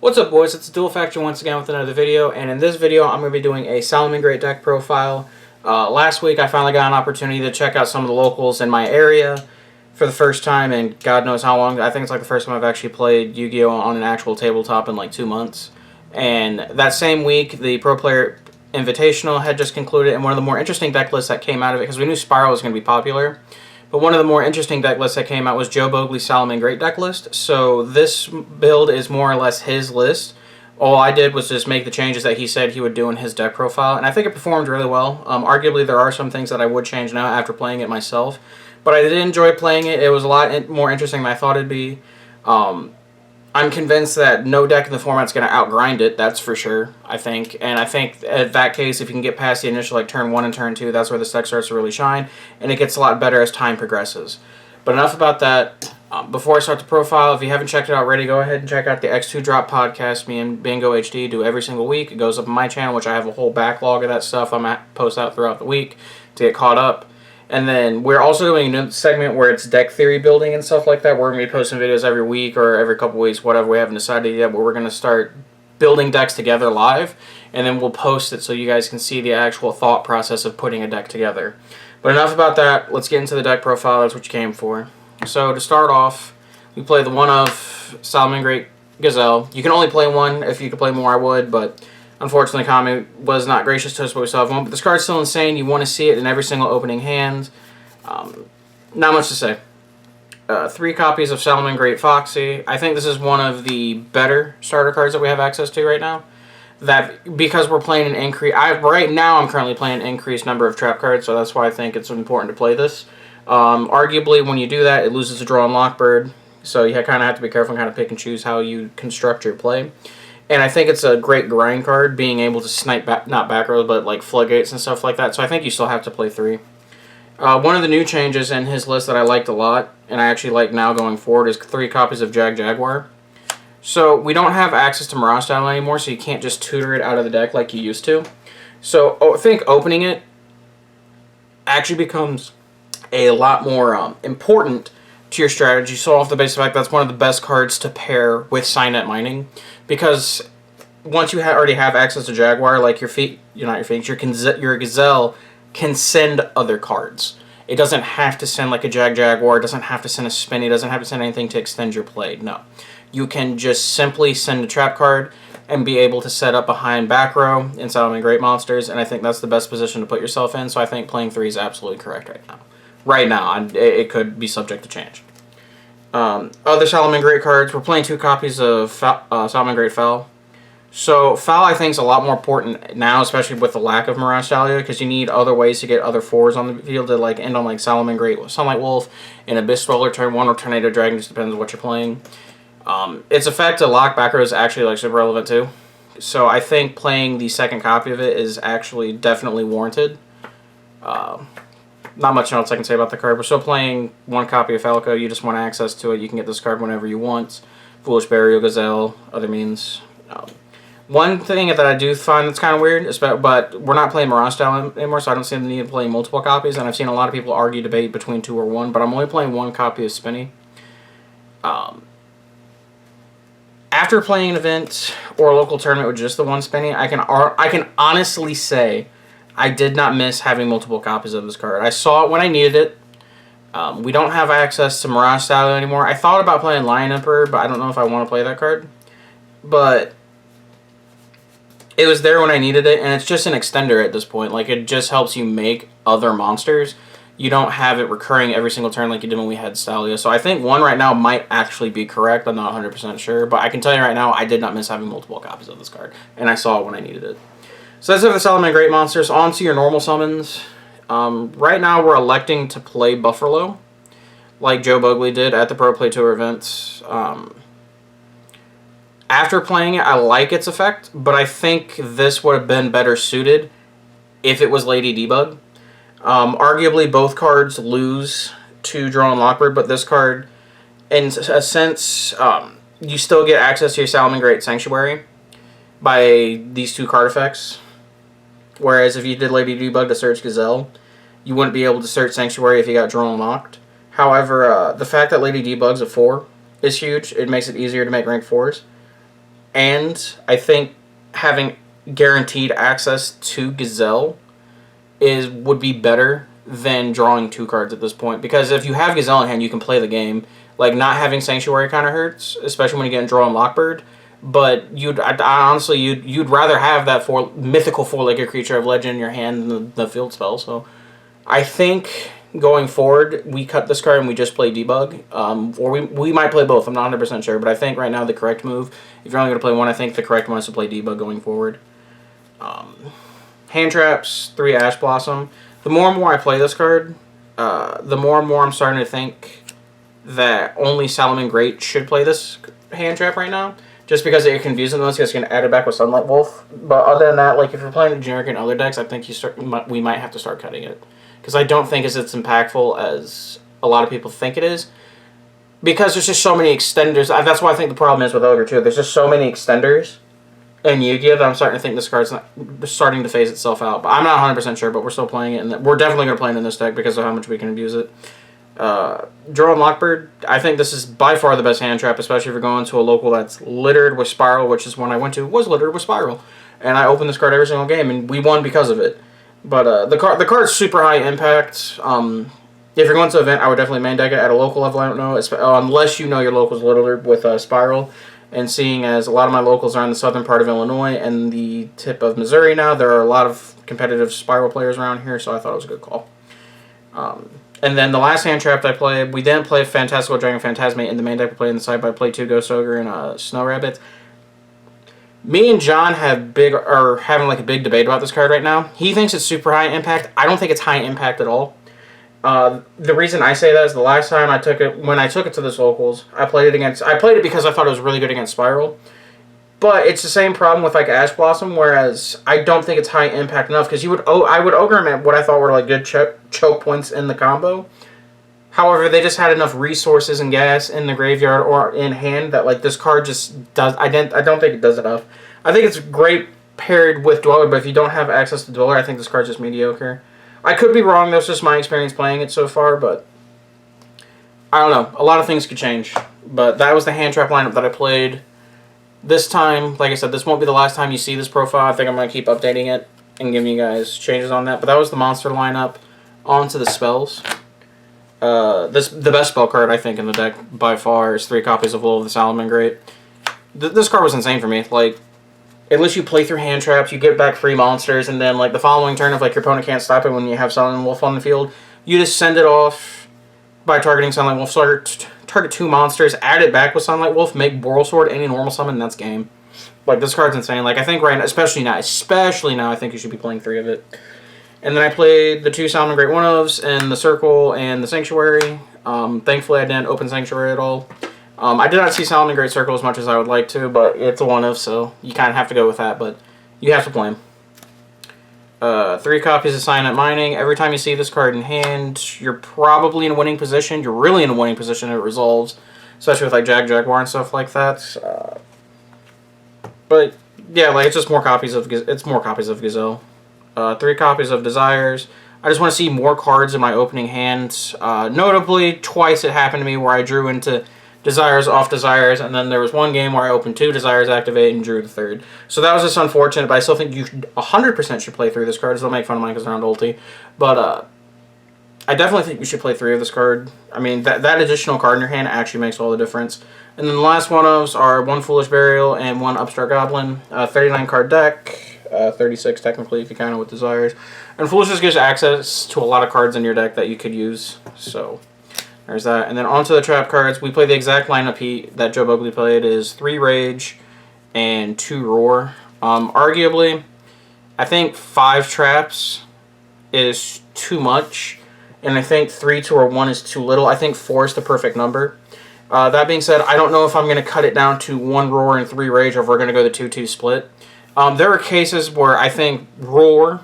What's up, boys? It's Dual Faction once again with another video, and in this video I'm going to be doing a Salamagreat deck profile. Last week I finally got an opportunity to check out some of the locals in my area for the first time in God knows how long. I think it's like the first time I've actually played Yu-Gi-Oh! On an actual tabletop in like 2 months. And that same week, the Pro Player Invitational had just concluded, and one of the more interesting deck lists that came out of it, because we knew Spiral was going to be popular, but one of the more interesting deck lists that came out was Joe Bogley's Salamagreat deck list. So this build is more or less his list. All I did was just make the changes that he said he would do in his deck profile, and I think it performed really well. Arguably, there are some things that I would change now after playing it myself, but I did enjoy playing it. It was a lot more interesting than I thought it'd be. I'm convinced that no deck in the format's going to outgrind it, that's for sure, I think. And I think in that case, if you can get past the initial like turn 1 and turn 2, that's where the deck starts to really shine, and it gets a lot better as time progresses. But enough about that. Before I start the profile, if you haven't checked it out already, go ahead and check out the X2 Drop podcast me and Bingo HD do every single week. It goes up on my channel, which I have a whole backlog of that stuff I'm at post out throughout the week to get caught up. And then we're also doing a new segment where it's deck theory building and stuff like that. We're going to be posting videos every week or every couple weeks, whatever. We haven't decided yet, but we're going to start building decks together live, and then we'll post it so you guys can see the actual thought process of putting a deck together. But enough about that. Let's get into the deck profile. That's what you came for. So to start off, we play the one of Salamagreat Gazelle. You can only play one. If you could play more, I would, but unfortunately, Kami was not gracious to us, but we still have one. But this card's still insane. You want to see it in every single opening hand. Not much to say. 3 copies of Salamagreat Foxy. I think this is one of the better starter cards that we have access to right now. That because we're playing an increase. Right now, I'm currently playing an increased number of trap cards, so that's why I think it's important to play this. Arguably, when you do that, it loses a draw on Lockbird, so you kind of have to be careful and kind of pick and choose how you construct your play. And I think it's a great grind card, being able to snipe, not back rows, but like floodgates and stuff like that. So I think you still have to play 3. One of the new changes in his list that I liked a lot, and I actually like now going forward, is 3 copies of Jaguar. So we don't have access to Mirage Style anymore, so you can't just tutor it out of the deck like you used to. So I think opening it actually becomes a lot more important to your strategy. So off the base of the fact, that's one of the best cards to pair with Signet Mining, because once you already have access to Jaguar, like your Gazelle can send other cards. It doesn't have to send like a Jaguar, it doesn't have to send a Spinny, it doesn't have to send anything to extend your play. No. You can just simply send a trap card and be able to set up behind back row in Salamagreat monsters, and I think that's the best position to put yourself in, so I think playing 3 is absolutely correct right now. Right now, it could be subject to change. Other Salamagreat cards, we're playing 2 copies of Salamagreat Fel. So Fel, I think, is a lot more important now, especially with the lack of Mirage Dahlia, because you need other ways to get other 4s on the field to like end on like Salamagreat, Sunlight Wolf, and Abyss Roller turn 1, or Tornado Dragon, just depends on what you're playing. Its effect to lock back row is actually like super relevant too. So I think playing the second copy of it is actually definitely warranted. Not much else I can say about the card. We're still playing 1 copy of Falco. You just want access to it. You can get this card whenever you want. Foolish Burial, Gazelle, other means. One thing that I do find that's kind of weird, but we're not playing Mirage Style anymore, so I don't see the need to play multiple copies, and I've seen a lot of people argue, debate between 2 or 1, but I'm only playing 1 copy of Spinny. After playing an event or a local tournament with just the 1 Spinny, I can honestly say I did not miss having multiple copies of this card. I saw it when I needed it. We don't have access to Mirage Style anymore. I thought about playing Lion Emperor, but I don't know if I want to play that card. But it was there when I needed it, and it's just an extender at this point. Like, it just helps you make other monsters. You don't have it recurring every single turn like you did when we had Stalia. So I think 1 right now might actually be correct. I'm not 100% sure, but I can tell you right now I did not miss having multiple copies of this card, and I saw it when I needed it. So that's it for the Salamagreat monsters. On to your normal summons. Right now we're electing to play Buffalo, like Joe Bogley did at the Pro Play Tour events. After playing it, I like its effect, but I think this would have been better suited if it was Lady Debug. Arguably, both cards lose to Draw and Lockbird, but this card, in a sense, you still get access to your Salamagreat Sanctuary by these 2 card effects. Whereas if you did Lady Debug to search Gazelle, you wouldn't be able to search Sanctuary if you got Draw and Locked. However, the fact that Lady Debug's a 4 is huge. It makes it easier to make rank 4s. and I think having guaranteed access to Gazelle would be better than drawing 2 cards at this point. Because if you have Gazelle in hand, you can play the game. Like, not having Sanctuary kind of hurts, especially when you get in Draw and Lockbird. But honestly, you'd rather have that mythical 4-legged creature of legend in your hand than the field spell. So I think going forward, we cut this card and we just play Debug. Or we might play both. I'm not 100% sure. But I think right now the correct move, if you're only going to play one, I think the correct one is to play Debug going forward. Hand Traps, 3 Ash Blossom. The more and more I play this card, the more and more I'm starting to think that only Salamagreat should play this hand trap right now. Just because it confuses them, because you can add it back with Sunlight Wolf. But other than that, like if you're playing a generic in other decks, I think we might have to start cutting it. Because I don't think it's as impactful as a lot of people think it is. Because there's just so many extenders. That's why I think the problem is with Ogre too. There's just so many extenders in Yu-Gi-Oh! That I'm starting to think this card's starting to phase itself out. But I'm not 100% sure, but we're still playing it. And we're definitely going to play it in this deck because of how much we can abuse it. Draw and Lockbird, I think this is by far the best hand trap, especially if you're going to a local that's littered with Spiral, which is one I went to, was littered with Spiral. And I opened this card every single game, and we won because of it. But the card's super high impact. If you're going to an event, I would definitely main deck it. At a local level, I don't know, unless you know your local's littered with Spiral. And seeing as a lot of my locals are in the southern part of Illinois and the tip of Missouri now, there are a lot of competitive Spiral players around here, so I thought it was a good call. And then the last hand trap I played, we didn't play Fantastical Dragon Phantasmate in the main deck. We played in the side, but I played 2 Ghost Ogre and Snow Rabbit. Me and John are having like a big debate about this card right now. He thinks it's super high impact. I don't think it's high impact at all. The reason I say that is the last time when I took it to this locals, I played it because I thought it was really good against Spiral. But it's the same problem with like Ash Blossom, whereas I don't think it's high impact enough because I would Ogre him at what I thought were like good choke points in the combo. However, they just had enough resources and gas in the graveyard or in hand that like this card just does. I don't think it does enough. I think it's great paired with Dweller, but if you don't have access to Dweller, I think this card's just mediocre. I could be wrong. That's just my experience playing it so far, but I don't know. A lot of things could change. But that was the hand trap lineup that I played. This time, like I said, this won't be the last time you see this profile. I think I'm going to keep updating it and giving you guys changes on that. But that was the monster lineup. On to the spells. The best spell card, I think, in the deck by far is 3 copies of Will of the Salamagreat. This card was insane for me. Like, unless you play through hand traps, you get back 3 monsters, and then like the following turn, if like your opponent can't stop it when you have Sunlight Wolf on the field, you just send it off by targeting Sunlight Wolf. Target 2 monsters, add it back with Sunlight Wolf, make Boral Sword, any normal summon, and that's game. Like, this card's insane. Like, I think right now, especially now, I think you should be playing 3 of it. And then I played the 2 Salamagreat 1-ofs and the Circle and the Sanctuary. Thankfully, I didn't open Sanctuary at all. I did not see Salamagreat Circle as much as I would like to, but it's a 1-off, so you kind of have to go with that, but you have to play him. 3 copies of Cyanite Mining. Every time you see this card in hand, you're probably in a winning position. You're really in a winning position if it resolves, especially with like Jaguar and stuff like that. But yeah, like it's just more copies of Gazelle. 3 copies of Desires. I just want to see more cards in my opening hand. Notably, twice it happened to me where I drew into Desires off Desires, and then there was one game where I opened 2 Desires activate and drew the 3rd. So that was just unfortunate, but I still think you 100% should play through this card. They'll make fun of mine because they're on ulti. But I definitely think you should play 3 of this card. I mean, that additional card in your hand actually makes all the difference. And then the last one-ofs are 1 Foolish Burial and 1 Upstart Goblin. 39 card deck. 36 technically if you count it with Desires. And Foolish just gives access to a lot of cards in your deck that you could use. So there's that. And then onto the trap cards. We play the exact lineup that Joe Bugley played is 3 Rage and 2 Roar. Arguably, I think 5 traps is too much. And I think 3, 2, or 1 is too little. I think 4 is the perfect number. That being said, I don't know if I'm going to cut it down to 1 Roar and 3 Rage or if we're going to go the 2-2 split. There are cases where I think Roar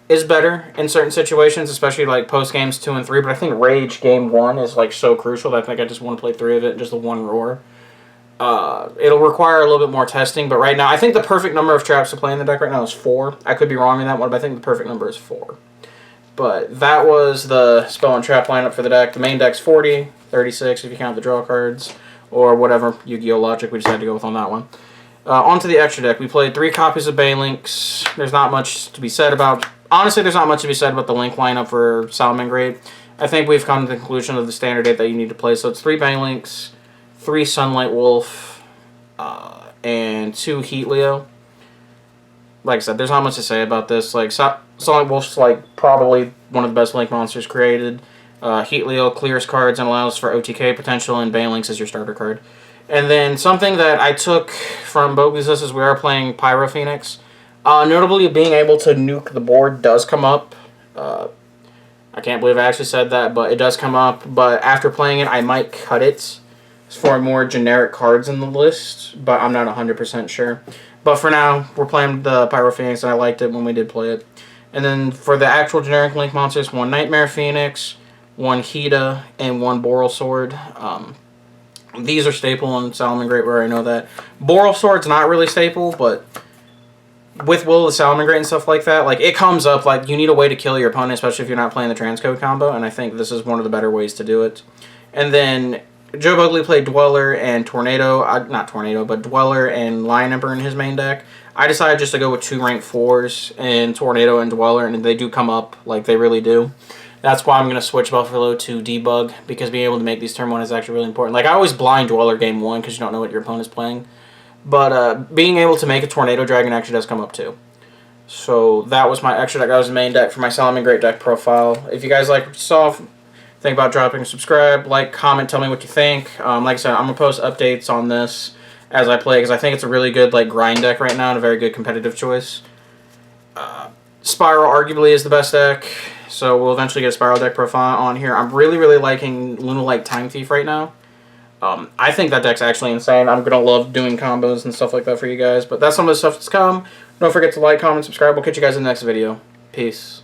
is better in certain situations, especially like post games 2 and 3. But I think Rage game 1 is like so crucial that I think I just want to play 3 of it, just the 1 Roar. It'll require a little bit more testing, but right now I think the perfect number of traps to play in the deck right now is 4. I could be wrong in that one, but I think the perfect number is 4. But that was the spell and trap lineup for the deck. The main deck's 40, 36 if you count the draw cards, or whatever Yu-Gi-Oh! Logic we just had to go with on that one. Onto the extra deck. We played 3 copies of Banelinks. There's not much to be said about... Honestly, there's not much to be said about the Link lineup for Salamagreat. I think we've come to the conclusion of the standard deck that you need to play. So it's 3 Banelinks, 3 Sunlight Wolf, and 2 Heat Leo. Like I said, there's not much to say about this. Like, Sunlight Wolf's like probably one of the best Link monsters created. Heat Leo clears cards and allows for OTK potential, and Banelinks is your starter card. And then something that I took from both these lists is we are playing Pyro Phoenix. Notably, being able to nuke the board does come up. I can't believe I actually said that, but it does come up. But after playing it, I might cut it for more generic cards in the list, but I'm not 100% sure. But for now, we're playing the Pyro Phoenix, and I liked it when we did play it. And then for the actual generic Link monsters, 1 Nightmare Phoenix, 1 Hida, and 1 Boral Sword. These are staple in Salamagreat, where I know that. Boral Sword's not really staple, but with Will of the Salamagreat and stuff like that, like, it comes up, like, you need a way to kill your opponent, especially if you're not playing the transcode combo, and I think this is one of the better ways to do it. And then Joe Bugley played Dweller and Tornado, not Tornado, but Dweller and Lion Emperor in his main deck. I decided just to go with 2 rank 4s in Tornado and Dweller, and they do come up, like, they really do. That's why I'm going to switch Buffalo to Debug, because being able to make these turn 1 is actually really important. Like, I always blind Dweller game 1 because you don't know what your opponent's playing. But being able to make a Tornado Dragon actually does come up too. So that was my extra deck. That was the main deck for my Salamagreat deck profile. If you guys like what you saw, think about dropping a subscribe, like, comment, tell me what you think. Like I said, I'm going to post updates on this as I play, because I think it's a really good like grind deck right now and a very good competitive choice. Spiral arguably is the best deck, so we'll eventually get a Spiral deck profile on here. I'm really, really liking Lunalight Time Thief right now. I think that deck's actually insane. I'm going to love doing combos and stuff like that for you guys, but that's some of the stuff that's come. Don't forget to like, comment, subscribe. We'll catch you guys in the next video. Peace.